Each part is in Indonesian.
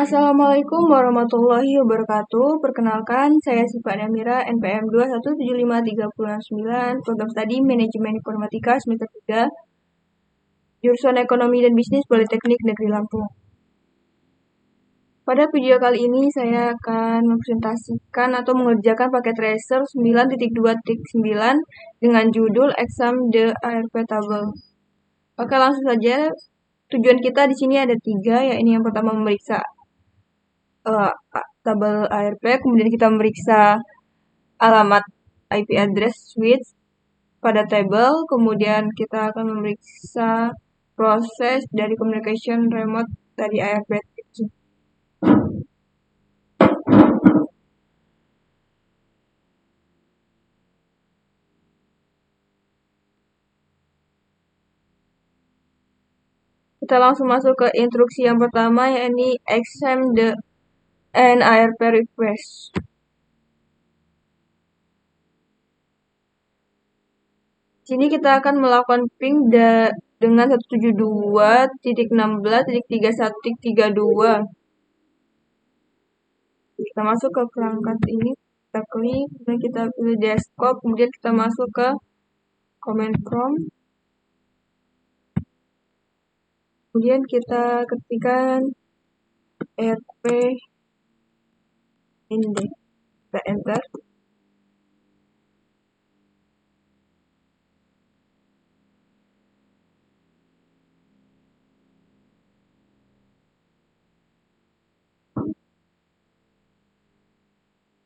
Assalamualaikum warahmatullahi wabarakatuh. Perkenalkan, saya Siva Namira, NPM 2175369, Program Studi Manajemen Informatika semester 3, Jurusan Ekonomi dan Bisnis Politeknik Negeri Lampung. Pada video kali ini saya akan mempresentasikan atau mengerjakan paket tracer 9.2.9 dengan judul Exam the ARP Table. Oke, langsung saja. Tujuan kita di sini ada 3, yaitu yang pertama memeriksa tabel ARP, kemudian kita memeriksa alamat IP address switch pada tabel, kemudian kita akan memeriksa proses dari communication remote dari ARP. Kita langsung masuk ke instruksi yang pertama, yakni exam the ARP request. Sini kita akan melakukan ping dengan 172.16.31.32. Kita masuk ke perangkat ini, kita klik, kemudian kita pilih desktop, kemudian kita masuk ke command prompt. Kemudian kita ketikkan ARP index, kita enter.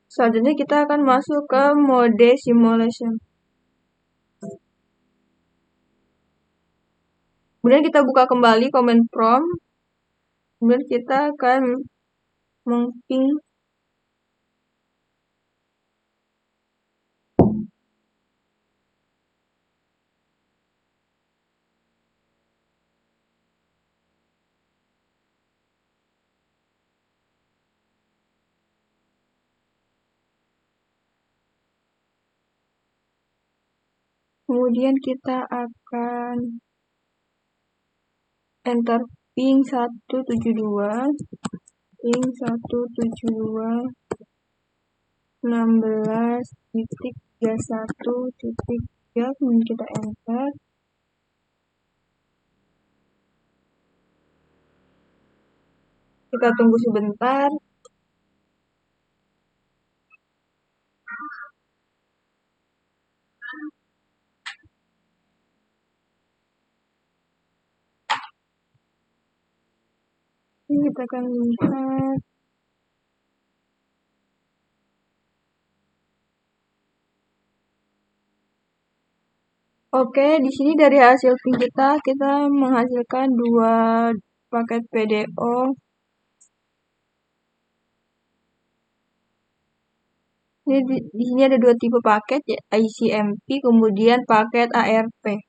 Selanjutnya kita akan masuk ke mode simulation. Kemudian kita buka kembali command prompt. Kemudian kita akan meng-ping kemudian kita akan enter ping 172 16.31.3, kemudian kita enter. Kita tunggu sebentar. Ini kita akan lihat. Oke, di sini dari hasil ping kita menghasilkan 2 paket PDO. Ini di sini ada 2 tipe paket, ya, ICMP, kemudian paket ARP.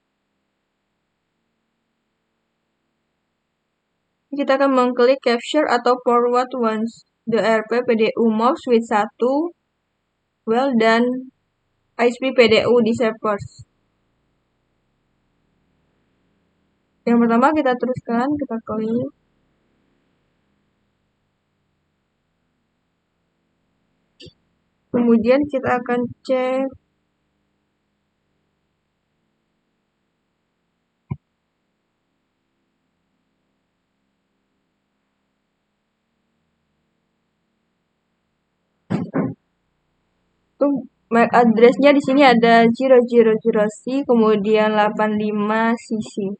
Kita akan mengklik capture atau forward once the ARP PDU move switch 1, well, dan ISP PDU di servers. Yang pertama kita teruskan, kita klik. Kemudian kita akan cek MAC address-nya. Di sini ada 000C, kemudian 85CC.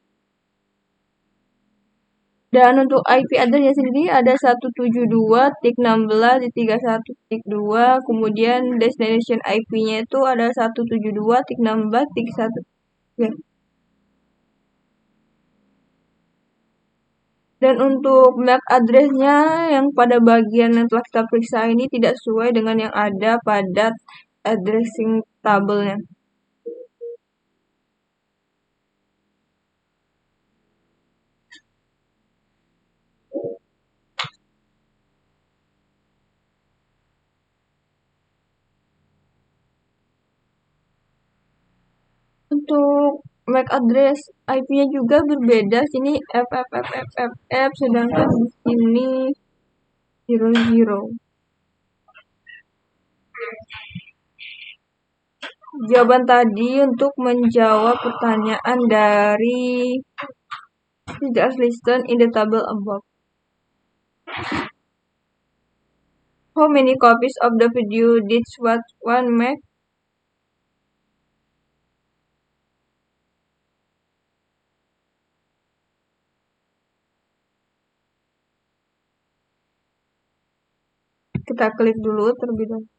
Dan untuk IP address-nya sendiri ada 172.16.31.2, kemudian destination IP-nya itu ada 172.16.31. Ya. Dan untuk MAC address-nya yang pada bagian yang telah kita periksa ini tidak sesuai dengan yang ada pada addressing tabelnya. Untuk MAC address IP-nya juga berbeda. Sini FFFFF, sedangkan di sini 00. Jawaban tadi untuk menjawab pertanyaan dari just listen in the table above. How many copies of the video did one make? Kita klik dulu terlebih dahulu.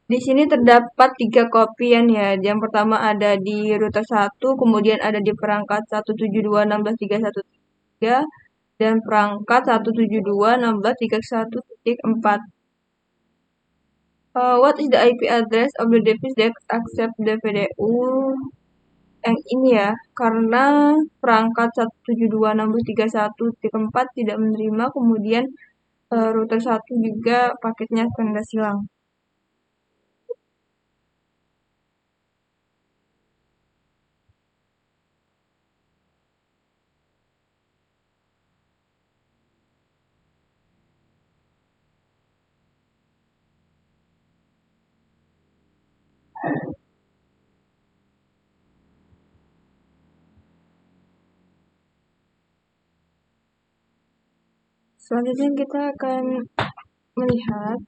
Di sini terdapat 3 kopian ya. Yang pertama ada di router 1, kemudian ada di perangkat 172.16.3.1.3 dan perangkat 172.16.3.1.4. What is the IP address of the device that accept the VDU? Yang ini ya, karena perangkat 172.16.3.1.4 tidak menerima, kemudian router 1 juga paketnya kandas hilang. Selanjutnya kita akan melihat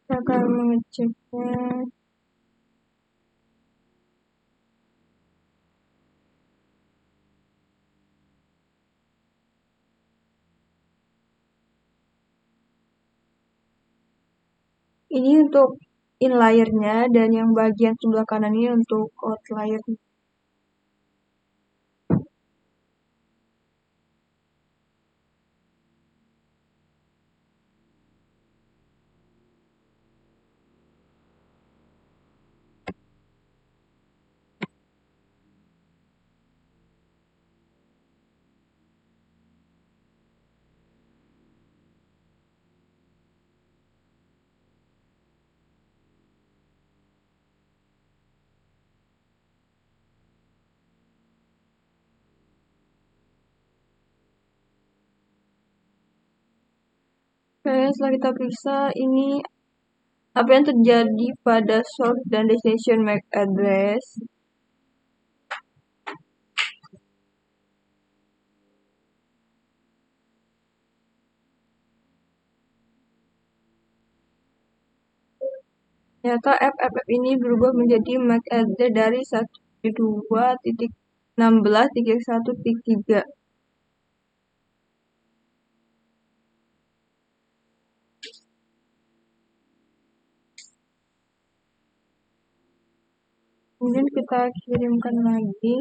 kita akan mengeceknya. Ini untuk inlayernya dan yang bagian sebelah kanan ini untuk outlier. Oke, setelah kita periksa ini apa yang terjadi pada source dan destination MAC address. Ternyata FFF ini berubah menjadi MAC address dari 172.16.1.3. Kemudian kita kirimkan lagi.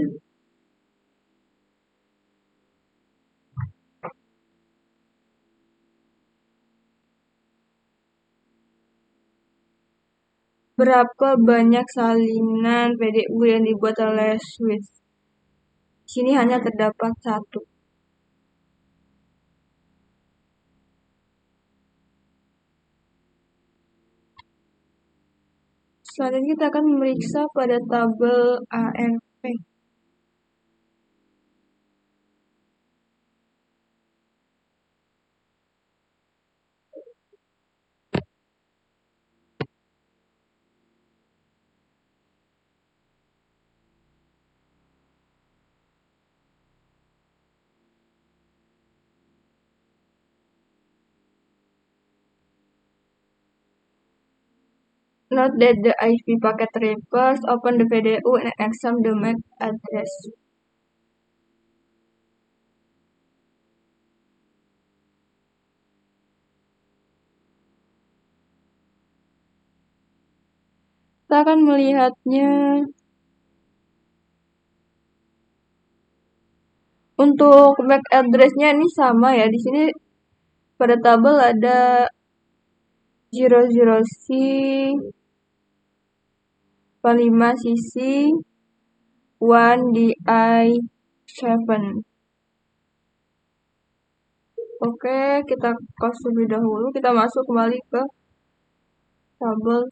Berapa banyak salinan PDU yang dibuat oleh Swiss? Di sini hanya terdapat 1. Selanjutnya kita akan memeriksa pada tabel ARP. Note that the IP packet traverse open the VDU and examine the MAC address. Kita akan melihatnya untuk MAC address-nya ini sama ya. Di sini pada tabel ada 00C 45cc 1DI7. Oke, kita close terlebih dahulu. Kita masuk kembali ke tabel.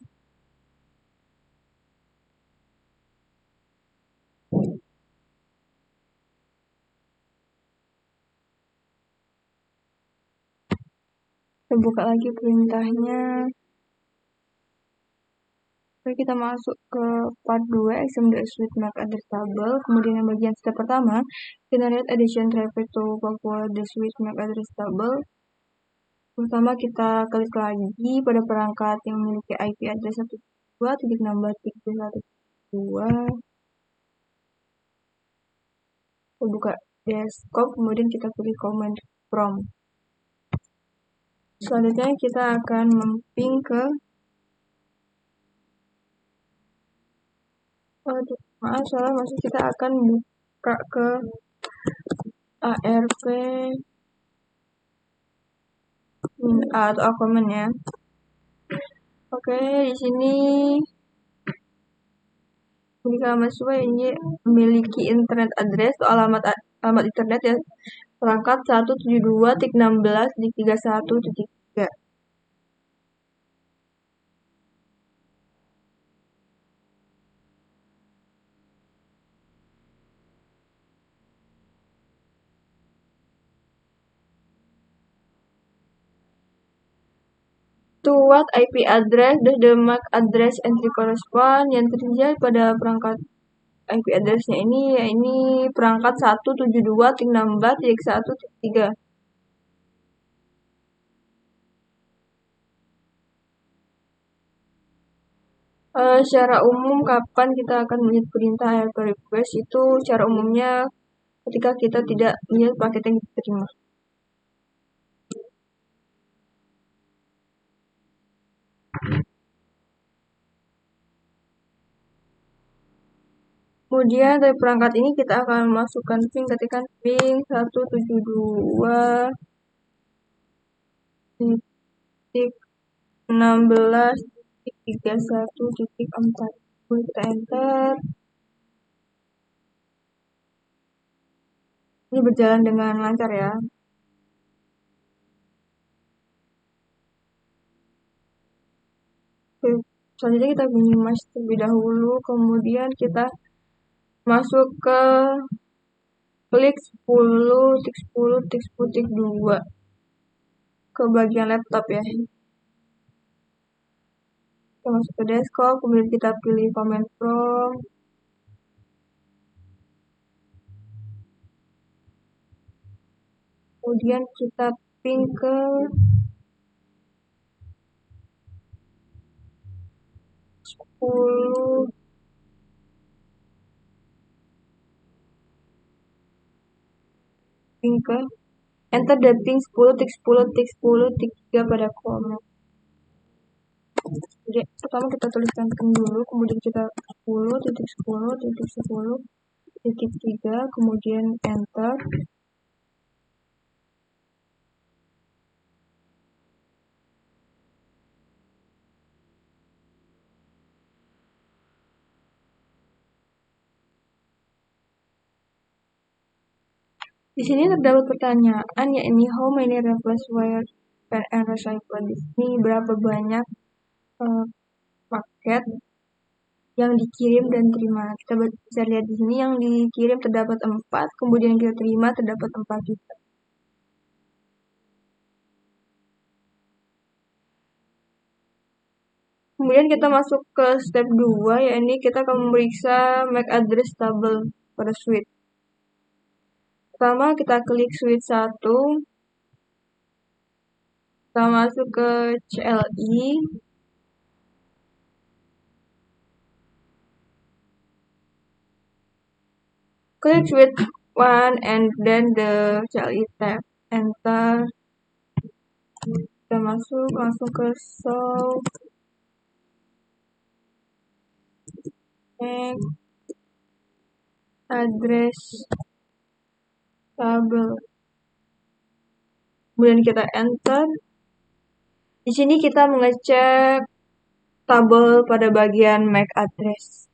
Kita buka lagi perintahnya. Oke, kita masuk ke part 2, examine the switch MAC address table. Kemudian yang bagian step pertama, generate addition traffic to Papua the switch MAC address table. Pertama kita klik lagi pada perangkat yang memiliki IP address 192.16.1.2. Kita buka desktop, kemudian kita pilih command prompt. Selanjutnya kita akan memping ke kita akan buka ke ARP atau akomen ya. Oke, di sini jika mahasiswa ini memiliki internet address atau alamat internet ya, perangkat 172.16.31.3. To what IP address does the MAC address entry correspond? Yang terjadi pada perangkat IP address-nya ini, ya ini perangkat 172.16.1.3. Secara umum kapan kita akan melihat perintah ARP request itu secara umumnya ketika kita tidak melihat paket yang kita terima. Kemudian dari perangkat ini kita akan masukkan ping, ketikkan ping 172.16.31.4. Kemudian kita enter. Ini berjalan dengan lancar ya. Oke, selanjutnya kita minimize terlebih dahulu, kemudian kita masuk ke klik 10 tik 10 tik 10 tik 2 ke bagian laptop ya. Kita masuk ke desktop, kemudian kita pilih command prompt. Kemudian kita ping ke enter the ping 10 tik 10 tik 10 tik 3 pada command. Jadi pertama kita tuliskan ping dulu, kemudian kita 10 titik 10 titik 10 titik 3, kemudian enter. Di sini terdapat pertanyaan, yakni how many request were and recycled. Di sini berapa banyak paket yang dikirim dan terima. Kita bisa lihat di sini yang dikirim terdapat 4, kemudian yang kita terima terdapat 4 juga. Kemudian kita masuk ke step 2, yakni kita akan memeriksa MAC address table pada switch. Pertama kita klik switch 1, kita masuk ke CLI, klik switch 1 and then the CLI tab, enter. Kita masuk langsung ke show MAC address table. Kemudian kita enter. Di sini kita mengecek tabel pada bagian MAC address.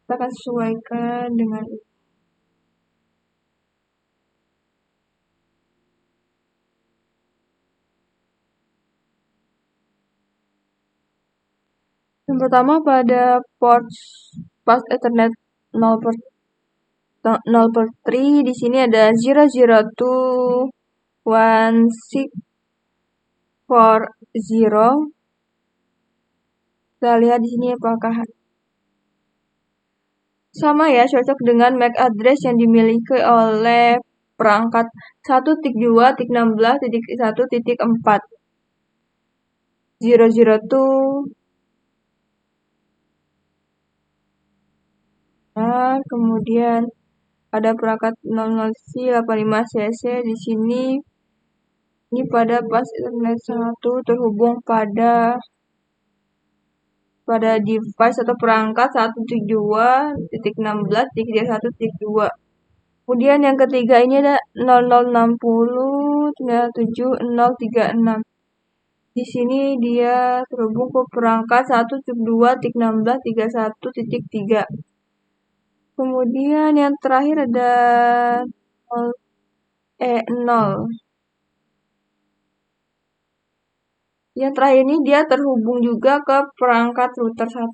Kita akan sesuaikan dengan itu. Yang pertama pada port fast Ethernet 0/3 di sini ada 002.16 for 0. Kita lihat di sini apakah sama ya, cocok dengan MAC address yang dimiliki oleh perangkat 1.2.16.1.4. 002. Nah, kemudian ada perangkat 00C85cc di sini. Ini pada pas internet 1 terhubung pada device atau perangkat 1.2.16.1.2. Kemudian yang ketiga ini ada 0060.97.036. Di sini dia terhubung ke perangkat 1.2.16.31.3. Kemudian yang terakhir ada 0. Yang terakhir ini dia terhubung juga ke perangkat router 1.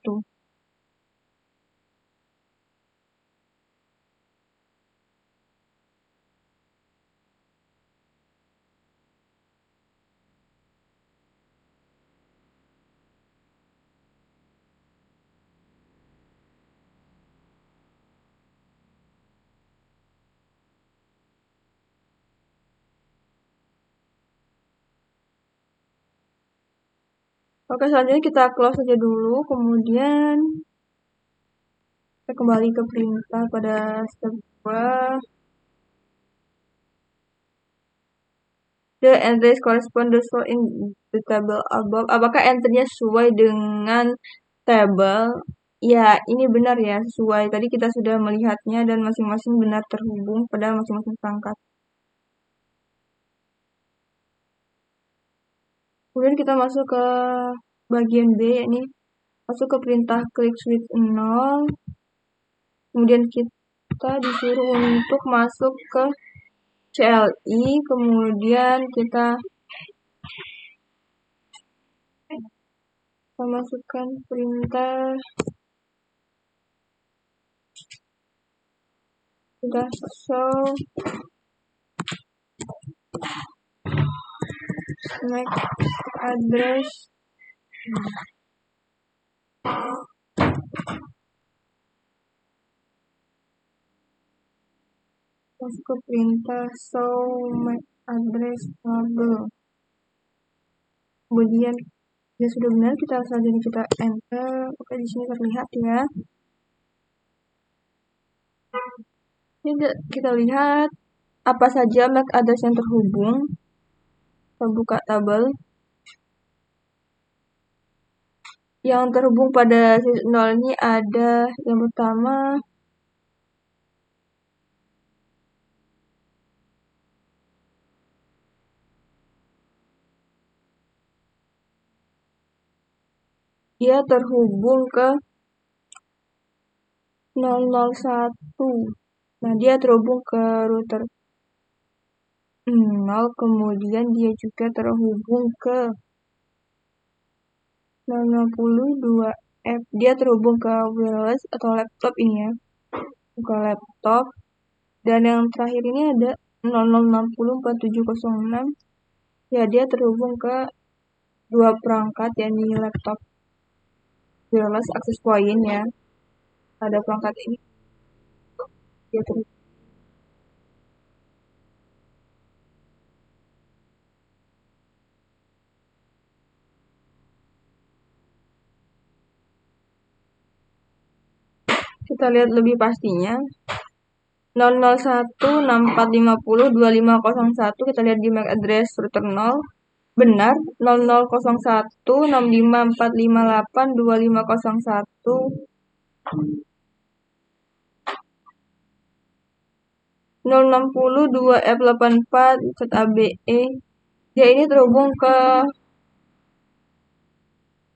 Oke, selanjutnya kita close saja dulu, kemudian kita kembali ke perintah pada step 2. The entries correspond to show in the table above. Apakah entry-nya sesuai dengan tabel? Ya, ini benar ya, sesuai. Tadi kita sudah melihatnya dan masing-masing benar terhubung pada masing-masing perangkat. Kemudian kita masuk ke bagian B, yakni masuk ke perintah klik switch 0. Kemudian kita disuruh untuk masuk ke CLI, kemudian kita memasukkan perintah show MAC address masuk ke perintah show MAC address table. Kemudian ya sudah benar, kita selanjutnya kita enter. Oke, di sini terlihat ya. Ini kita lihat apa saja MAC address yang terhubung. Kita buka tabel. Yang terhubung pada sisi 0 ini ada yang pertama dia terhubung ke 001. Nah, dia terhubung ke router 0, kemudian dia juga terhubung ke 062F. Dia terhubung ke wireless atau laptop ini ya. Buka laptop. Dan yang terakhir ini ada 00604706. Ya, dia terhubung ke dua perangkat, yakni laptop wireless access point ya. Pada perangkat ini dia terhubung. Kita lihat lebih pastinya. 00164502501 kita lihat di MAC address router 0. Benar, 00016545582501. 062F84 ZABE. Dia ini terhubung ke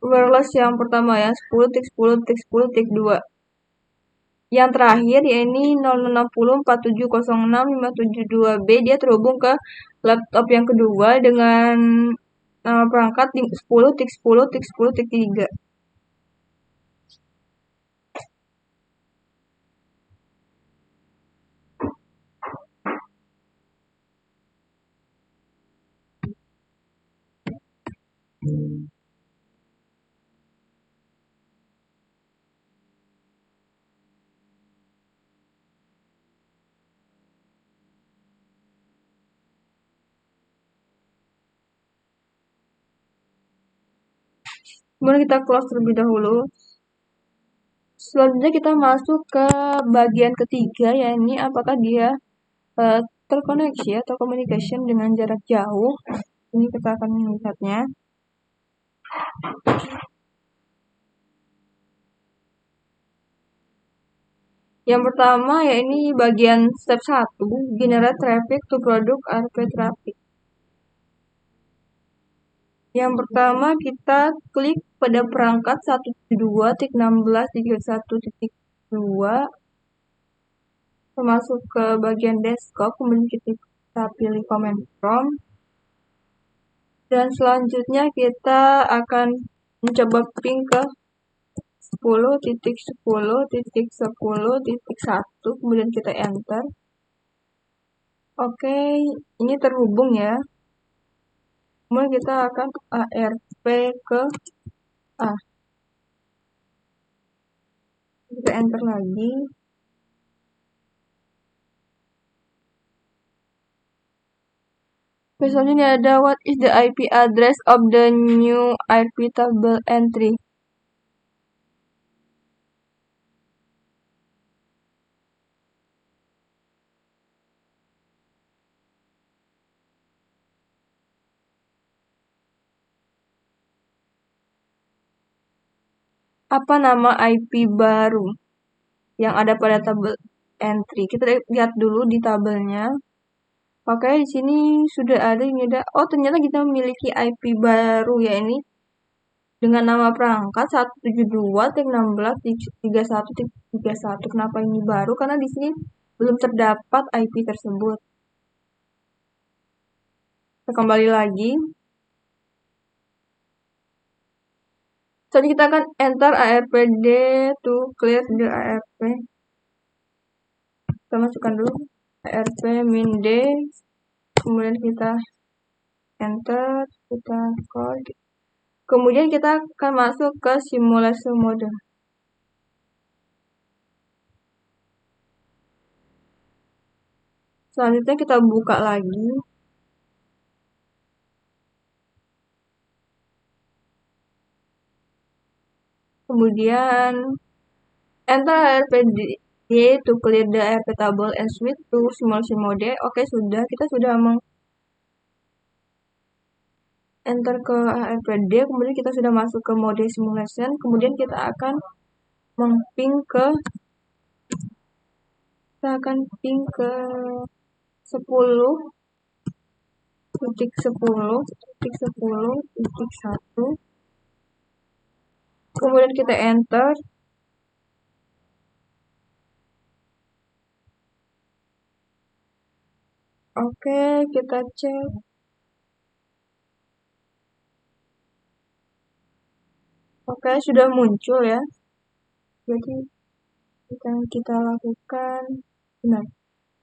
wireless yang pertama ya, 10.10.10.2. Yang terakhir yakni 06047065572B, dia terhubung ke laptop yang kedua dengan perangkat 10.10.10.3. Kemudian kita close terlebih dahulu. Selanjutnya kita masuk ke bagian ketiga, yakni apakah dia terkoneksi atau communication dengan jarak jauh. Ini kita akan melihatnya. Yang pertama yakni bagian step 1, generate traffic to product RP traffic. Yang pertama kita klik pada perangkat 172.16.1.2, masuk ke bagian desktop, kemudian kita pilih command prompt, dan selanjutnya kita akan mencoba ping ke 10.10.10.1, kemudian kita enter. Oke, ini terhubung ya. Kemudian kita akan ARP ke A. Kita enter lagi. Misalnya ada what is the IP address of the new ARP table entry. Apa nama IP baru yang ada pada tabel entry? Kita lihat dulu di tabelnya. Oke, di sini sudah ada, ini ada. Oh, ternyata kita memiliki IP baru ya ini dengan nama perangkat 172.16.31.31. Kenapa ini baru? Karena di sini belum terdapat IP tersebut. Kita kembali lagi. Jadi kita akan enter ARPD to clear the ARP. Kita masukkan dulu ARP min D, kemudian kita enter, kita code. Kemudian kita akan masuk ke simulasi mode. Selanjutnya kita buka lagi. Kemudian enter ARPD to clear the ARP table and switch to simulation mode. Oke, kita sudah enter ke ARPD, kemudian kita sudah masuk ke mode simulation, kemudian kita akan ping ke 10.10.10.1. Kemudian kita enter. Oke, kita cek. Oke, sudah muncul ya. Jadi kita lakukan benar.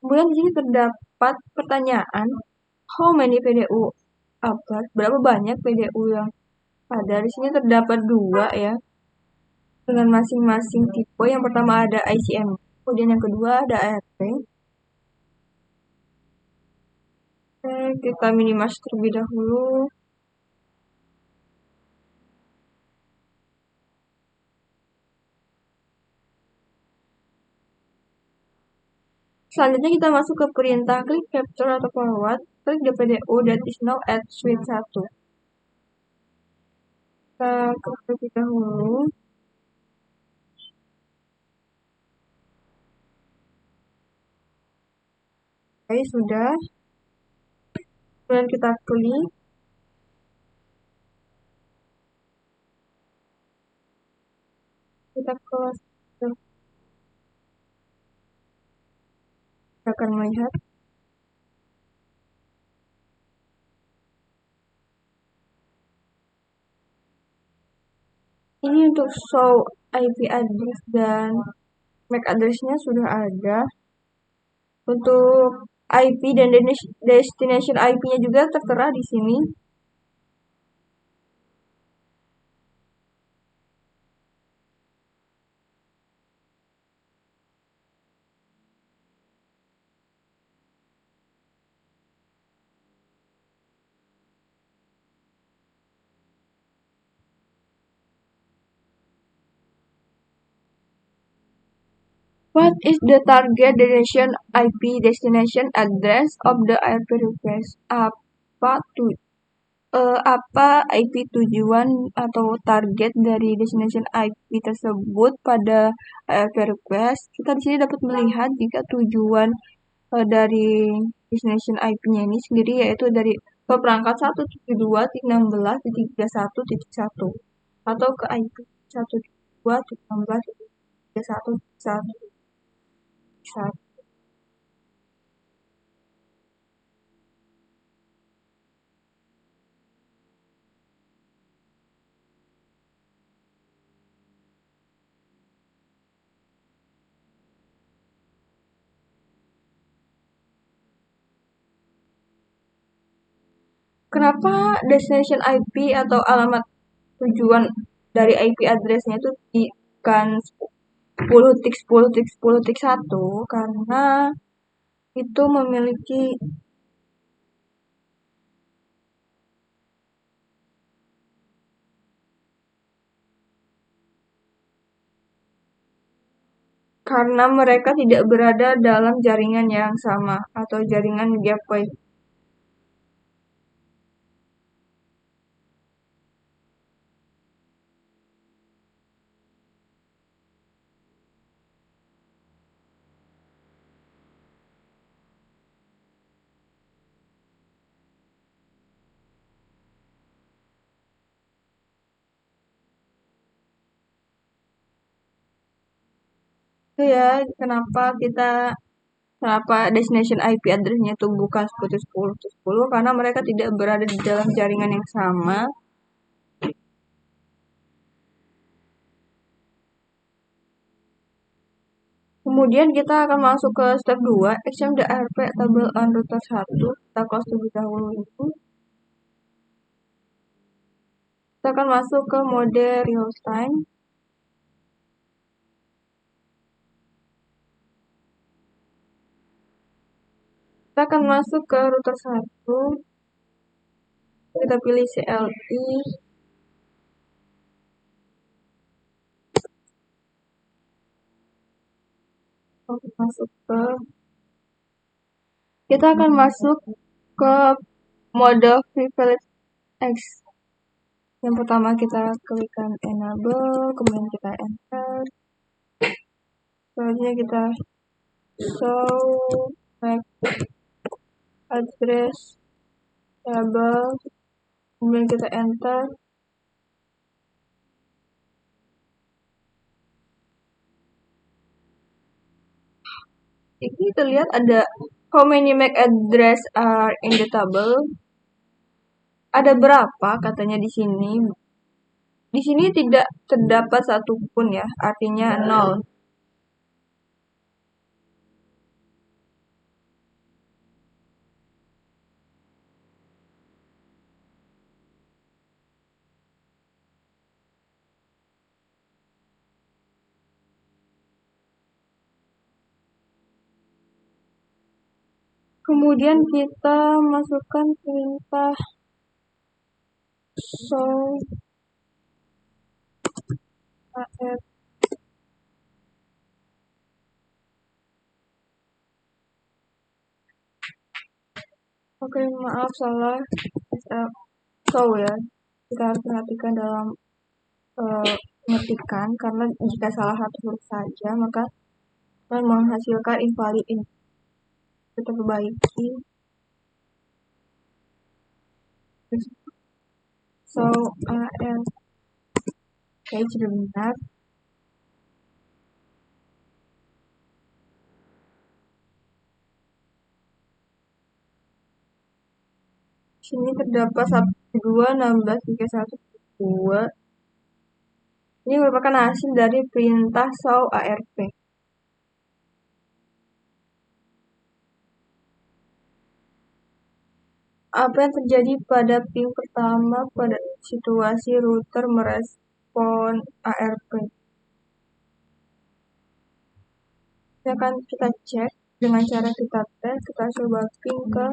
Kemudian di sini terdapat pertanyaan, how many PDU upload? Berapa banyak PDU yang ada? Di sini terdapat 2 ya, dengan masing-masing tipe. Yang pertama ada ICM, kemudian yang kedua ada ARP. Oke, kita minimize terlebih dahulu. Selanjutnya kita masuk ke perintah klik capture atau forward, klik the PDU that is now at switch 1. Kita klik terlebih dahulu. Oke, sudah. Kemudian kita klik. Kita close. Kita akan melihat. Ini untuk show IP address dan MAC address-nya sudah ada. Untuk IP dan destination IP-nya juga tertera di sini. What is the target destination address of the IP request? Apa IP tujuan atau target dari destination IP tersebut pada IP request? Kita di sini dapat melihat jika tujuan dari destination IP-nya ini sendiri yaitu dari perangkat 172.16.31.1 atau ke IP 172.16.31.1. Kenapa destination IP atau alamat tujuan dari IP address-nya itu bukan 10 tik 10 tik 10 tik 1? Karena itu memiliki karena mereka tidak berada dalam jaringan yang sama atau jaringan gateway. Itu ya kenapa destination IP address-nya itu bukan 10.10.10 karena mereka tidak berada di dalam jaringan yang sama. Kemudian kita akan masuk ke step 2, extend the ARP table on router 1. Kita close terlebih dahulu itu. Kita akan masuk ke mode real time. Kita akan masuk ke router 1. Kita pilih CLI. Kita akan masuk ke mode privilege X. Yang pertama kita klikkan enable, kemudian kita enter. Selanjutnya kita show MAC address table, kemudian kita enter. Ini terlihat ada how many MAC address are in the table. Ada berapa katanya di sini. Di sini tidak terdapat satupun ya, artinya 0. Kemudian kita masukkan perintah show AF. Oke, maaf salah. Show ya. Kita harus perhatikan dalam mengetikan karena jika salah satu huruf saja maka akan menghasilkan invalid input. Kita perbaiki. So AF. Oke, sudah benar. Sini terdapat 1.2.16.3.1.2. Ini merupakan hasil dari perintah show ARP. Apa yang terjadi pada ping pertama pada situasi router merespon ARP? Kita cek dengan cara kita tes, kita coba ping ke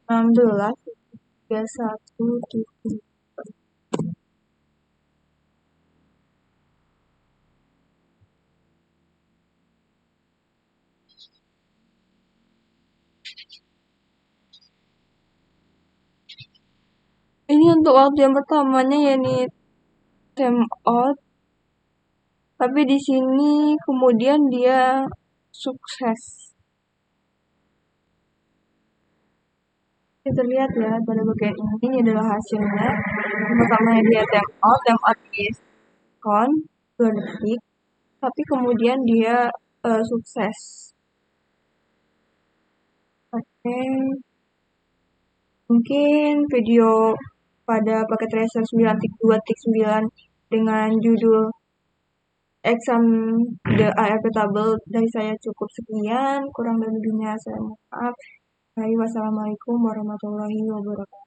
16.31.7. untuk waktu yang pertamanya ya nih time out, tapi di sini kemudian dia sukses. Kita lihat ya pada bagian ini adalah hasilnya. Yang pertama dia time out is count 2 detik, tapi kemudian dia sukses. Oke, mungkin video pada paket tracer 9.2.9 dengan judul exam the ARP table dari saya cukup sekian, kurang lebihnya saya mohon maaf. Wassalamualaikum warahmatullahi wabarakatuh.